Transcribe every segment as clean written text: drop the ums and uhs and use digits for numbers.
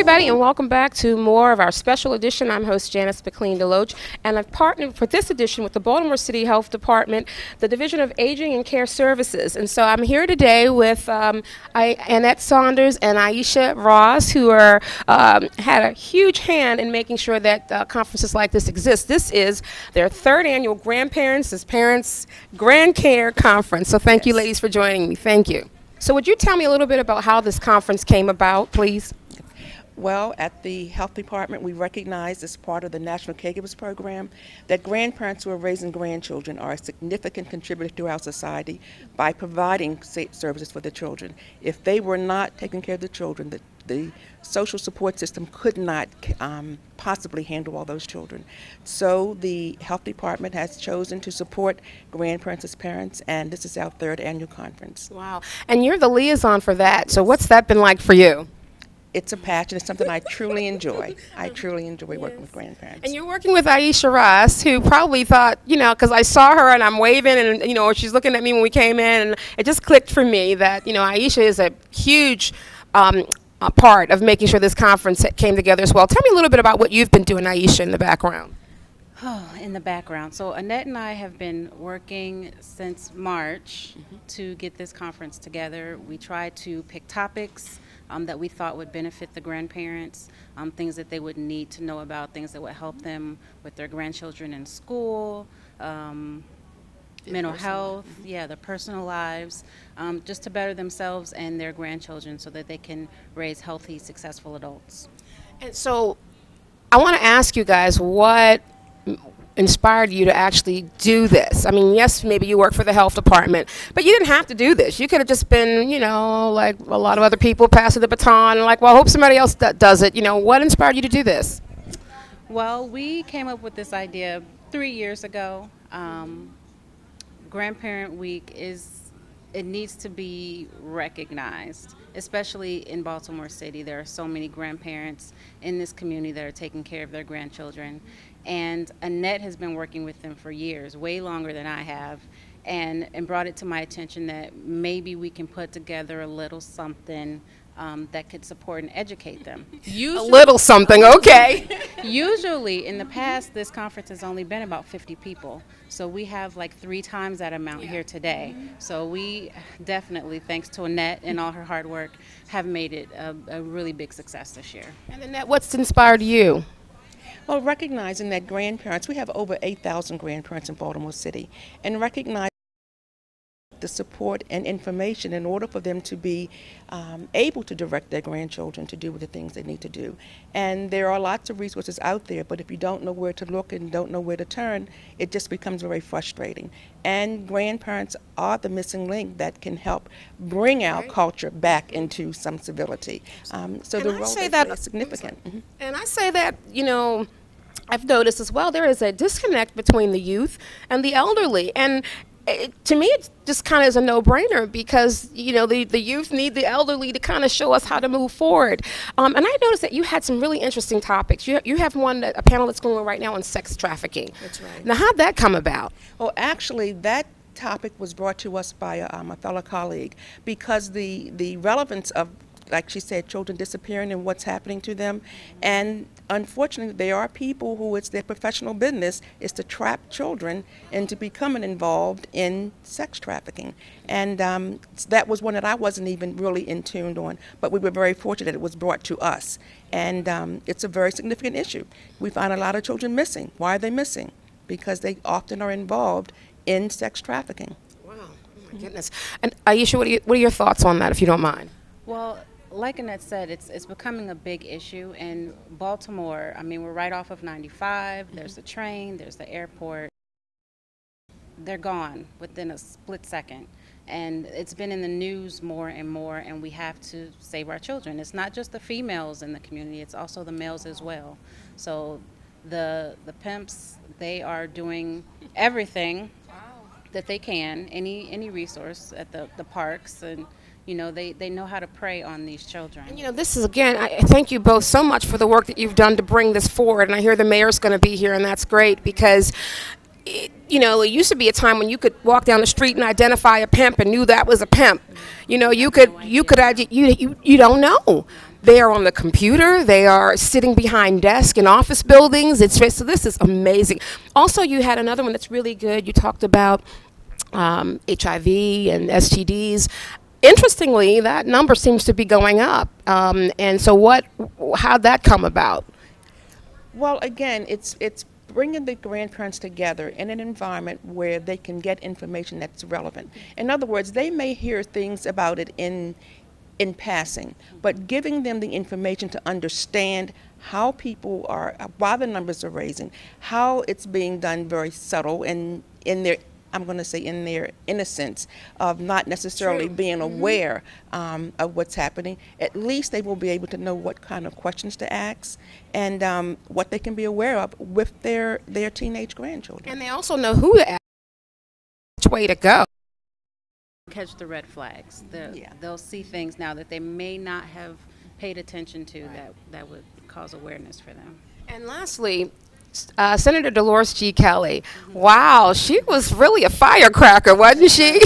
everybody, and welcome back to more of our special edition. I'm host Janice McLean-Deloach, and I've partnered for this edition with the Baltimore City Health Department, the Division of Aging and Care Services. And so I'm here today with Annette Saunders and Aisha Ross, who are had a huge hand in making sure that conferences like this exist. This is their third annual Grandparents as Parents GrandCARE Conference. So thank you, ladies, for joining me. Thank you. So would you tell me a little bit about how this conference came about, please? Well, at the Health Department, we recognize as part of the National Caregivers Program that grandparents who are raising grandchildren are a significant contributor to our society by providing services for the children. If they were not taking care of the children, the social support system could not possibly handle all those children. So the Health Department has chosen to support grandparents as parents, and this is our third annual conference. Wow. And you're the liaison for that. So what's that been like for you? It's a passion. It's something I truly enjoy. I truly enjoy working with grandparents. And you're working with Aisha Ross, who probably thought, because I saw her and I'm waving and, she's looking at me when we came in, and it just clicked for me that, Aisha is a huge part of making sure this conference came together as well. Tell me a little bit about what you've been doing, Aisha, in the background. Oh, in the background. So Annette and I have been working since March to get this conference together. We tried to pick topics that we thought would benefit the grandparents, things that they would need to know about, things that would help them with their grandchildren in school, mental health, their personal lives, just to better themselves and their grandchildren so that they can raise healthy, successful adults. And so I want to ask you guys what inspired you to actually do this. I mean, yes, maybe you work for the health department, but you didn't have to do this. You could have just been, like a lot of other people, passing the baton, and I hope somebody else does it. What inspired you to do this? Well, we came up with this idea 3 years ago. Grandparent Week it needs to be recognized, especially in Baltimore City. There are so many grandparents in this community that are taking care of their grandchildren. And Annette has been working with them for years, way longer than I have, and brought it to my attention that maybe we can put together a little something that could support and educate them. A little something, okay. Usually, in the past, this conference has only been about 50 people. So we have 3 times that amount here today. So we definitely, thanks to Annette and all her hard work, have made it a really big success this year. And Annette, what's inspired you? Well, recognizing that grandparents, we have over 8,000 grandparents in Baltimore City, and recognize the support and information in order for them to be able to direct their grandchildren to do the things they need to do. And there are lots of resources out there, but if you don't know where to look and don't know where to turn, it just becomes very frustrating. And grandparents are the missing link that can help bring our culture back into some civility. So the role they play is significant. And I say that, I've noticed as well, there is a disconnect between the youth and the elderly. And to me, it just kind of is a no-brainer because, the youth need the elderly to kind of show us how to move forward. And I noticed that you had some really interesting topics. You have a panel that's going on right now on sex trafficking. That's right. Now, how'd that come about? Well, actually, that topic was brought to us by a fellow colleague because the relevance of, like she said, children disappearing and what's happening to them. And unfortunately, there are people who it's their professional business is to trap children into becoming involved in sex trafficking. And that was one that I wasn't even really in tune on, but we were very fortunate it was brought to us. And it's a very significant issue. We find a lot of children missing. Why are they missing? Because they often are involved in sex trafficking. Wow, oh my goodness. And Aisha, what are your thoughts on that, if you don't mind? Well, like Annette said, it's becoming a big issue in Baltimore. I mean, we're right off of 95. There's the train, there's the airport. They're gone within a split second. And it's been in the news more and more, and we have to save our children. It's not just the females in the community, it's also the males as well. So the pimps, they are doing everything that they can, any resource at the parks, and they know how to prey on these children. And this is, again, I thank you both so much for the work that you've done to bring this forward. And I hear the mayor's going to be here, and that's great because, it used to be a time when you could walk down the street and identify a pimp and knew that was a pimp. You don't know. They are on the computer. They are sitting behind desks in office buildings. So this is amazing. Also, you had another one that's really good. You talked about HIV and STDs. Interestingly, that number seems to be going up. And so how'd that come about? Well, again, it's bringing the grandparents together in an environment where they can get information that's relevant. In other words, they may hear things about it in passing, but giving them the information to understand how people are, why the numbers are raising, how it's being done very subtle and in their, I'm going to say in their innocence of not necessarily being aware of what's happening. At least they will be able to know what kind of questions to ask and what they can be aware of with their teenage grandchildren. And they also know who to ask, which way to go. Catch the red flags. They'll see things now that they may not have paid attention to that would cause awareness for them. And lastly, Senator Dolores G. Kelly. Wow, she was really a firecracker, wasn't she?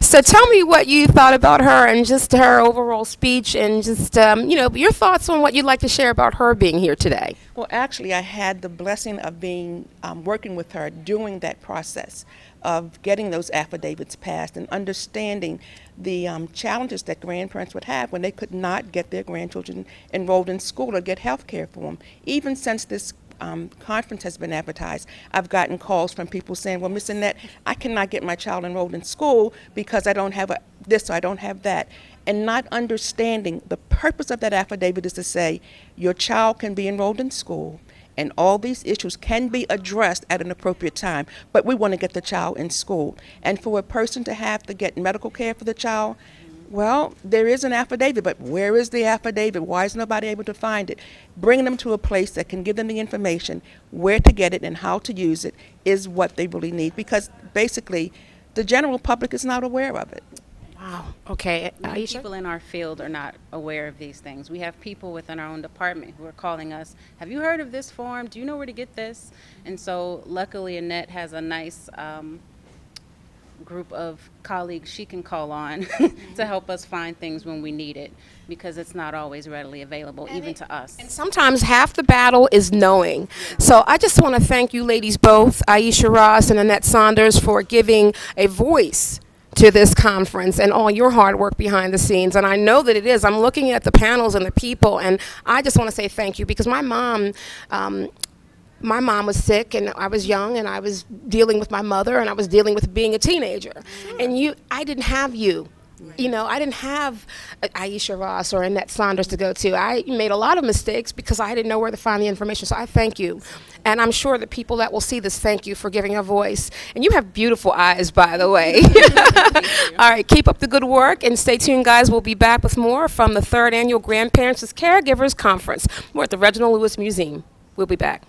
So tell me what you thought about her and just her overall speech and just, your thoughts on what you'd like to share about her being here today. Well, actually, I had the blessing of being working with her during that process of getting those affidavits passed and understanding the challenges that grandparents would have when they could not get their grandchildren enrolled in school or get health care for them. Even since this conference has been advertised, I've gotten calls from people saying, well, Miss Annette, I cannot get my child enrolled in school because I don't have this or I don't have that. And not understanding the purpose of that affidavit is to say your child can be enrolled in school and all these issues can be addressed at an appropriate time, but we want to get the child in school. And for a person to have to get medical care for the child, well, there is an affidavit, but where is the affidavit? Why is nobody able to find it? Bring them to a place that can give them the information, where to get it and how to use it is what they really need, because basically the general public is not aware of it. Wow. Okay. Many people in our field are not aware of these things. We have people within our own department who are calling us, have you heard of this form? Do you know where to get this? And so luckily Annette has a nice group of colleagues she can call on to help us find things when we need it, because it's not always readily available, even to us. And sometimes half the battle is knowing. So I just want to thank you ladies both, Aisha Ross and Annette Saunders, for giving a voice to this conference and all your hard work behind the scenes. And I know that it is. I'm looking at the panels and the people, and I just want to say thank you, because my mom was sick and I was young and I was dealing with my mother and I was dealing with being a teenager. And I didn't have you. I didn't have Aisha Ross or Annette Saunders to go to. I made a lot of mistakes because I didn't know where to find the information. So I thank you. And I'm sure that people that will see this thank you for giving a voice. And you have beautiful eyes, by the way. All right, keep up the good work and stay tuned, guys. We'll be back with more from the 3rd Annual Grandparents as Caregivers Conference. We're at the Reginald Lewis Museum. We'll be back.